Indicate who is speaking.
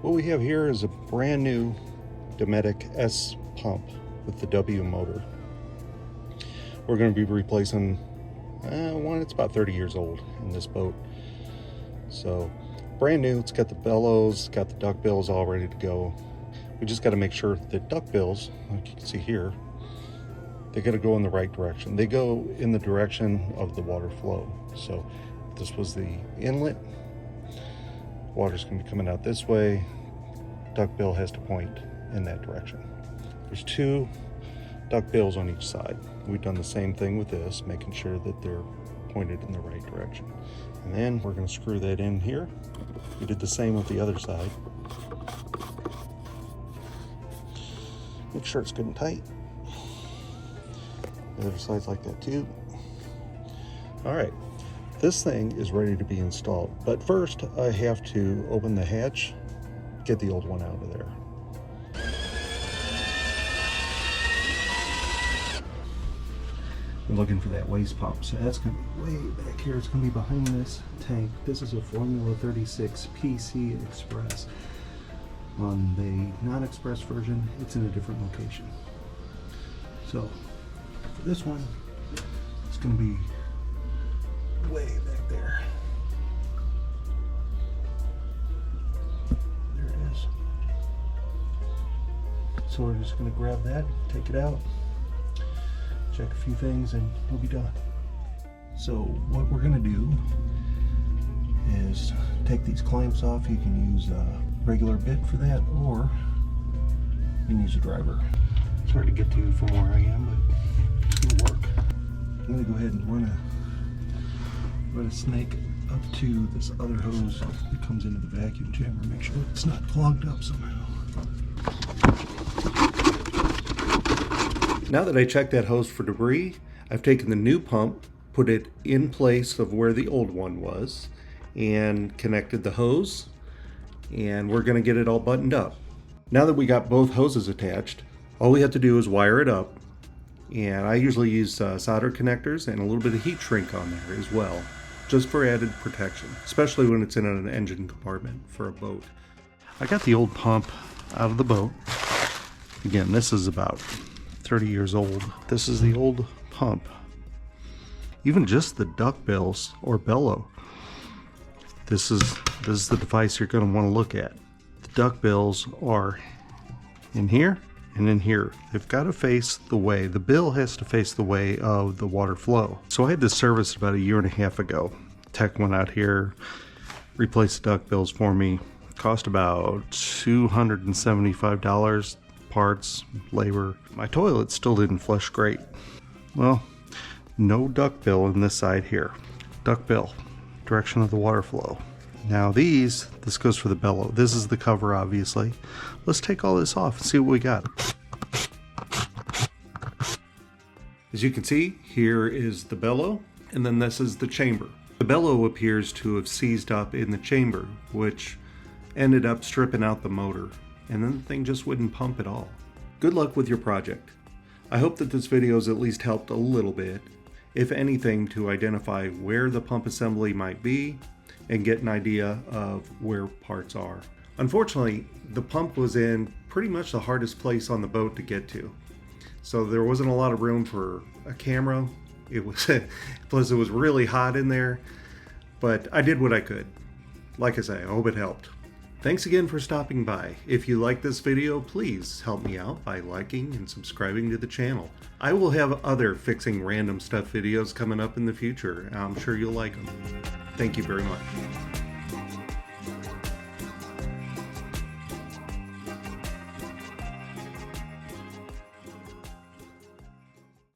Speaker 1: What we have here is a brand new Dometic S pump with the W motor. We're going to be replacing one that's about 30 years old in this boat. So brand new. It's got the bellows, got the duck bills all ready to go. We just got to make sure the duck bills, like you can see here, they got to go in the right direction. They go in the direction of the water flow. So if this was the inlet, water's going to be coming out this way. Duck bill has to point in that direction. There's 2 duck bills on each side. We've done the same thing with this, making sure that they're pointed in the right direction. And then we're going to screw that in here. We did the same with the other side. Make sure it's good and tight. The other side's like that too. All right, this thing is ready to be installed, but first I have to open the hatch, get the old one out of there. We're looking for that waste pump, so that's going to be way back here. It's going to be behind this tank. This is a Formula 36 PC Express. On the non-express version, it's in a different location. So for this one, it's going to be way back there. There it is. So we're just going to grab that, take it out, check a few things, and we'll be done. So what we're going to do is take these clamps off. You can use a regular bit for that, or you can use a driver. It's hard to get to from where I am, but it's going to work. I'm going to go ahead and run a snake up to this other hose that comes into the vacuum chamber. Make sure it's not clogged up somehow. Now that I checked that hose for debris, I've taken the new pump, put it in place of where the old one was, and connected the hose, and we're going to get it all buttoned up. Now that we got both hoses attached, all we have to do is wire it up, and I usually use solder connectors and a little bit of heat shrink on there as well, just for added protection, especially when it's in an engine compartment for a boat. I got the old pump out of the boat. Again, this is about 30 years old. This is the old pump. Even just the duck bills or bellow. This is the device you're going to want to look at. The duck bills are in here and in here. They've got to face the way. The bill has to face the way of the water flow. So I had this serviced about 1.5 years ago. Tech went out here, replaced the duck bills for me. Cost about $275. Parts, labor. My toilet still didn't flush great. Well, no duck bill in this side here. Duck bill, direction of the water flow. Now this goes for the bellow. This is the cover, obviously. Let's take all this off and see what we got. As you can see, here is the bellow, and then this is the chamber. The bellow appears to have seized up in the chamber, which ended up stripping out the motor, and then the thing just wouldn't pump at all. Good luck with your project. I hope that this video has at least helped a little bit, if anything, to identify where the pump assembly might be and get an idea of where parts are. Unfortunately, the pump was in pretty much the hardest place on the boat to get to. So there wasn't a lot of room for a camera. Plus it was really hot in there, but I did what I could. Like I say, I hope it helped. Thanks again for stopping by. If you like this video, please help me out by liking and subscribing to the channel. I will have other fixing random stuff videos coming up in the future. I'm sure you'll like them. Thank you very much.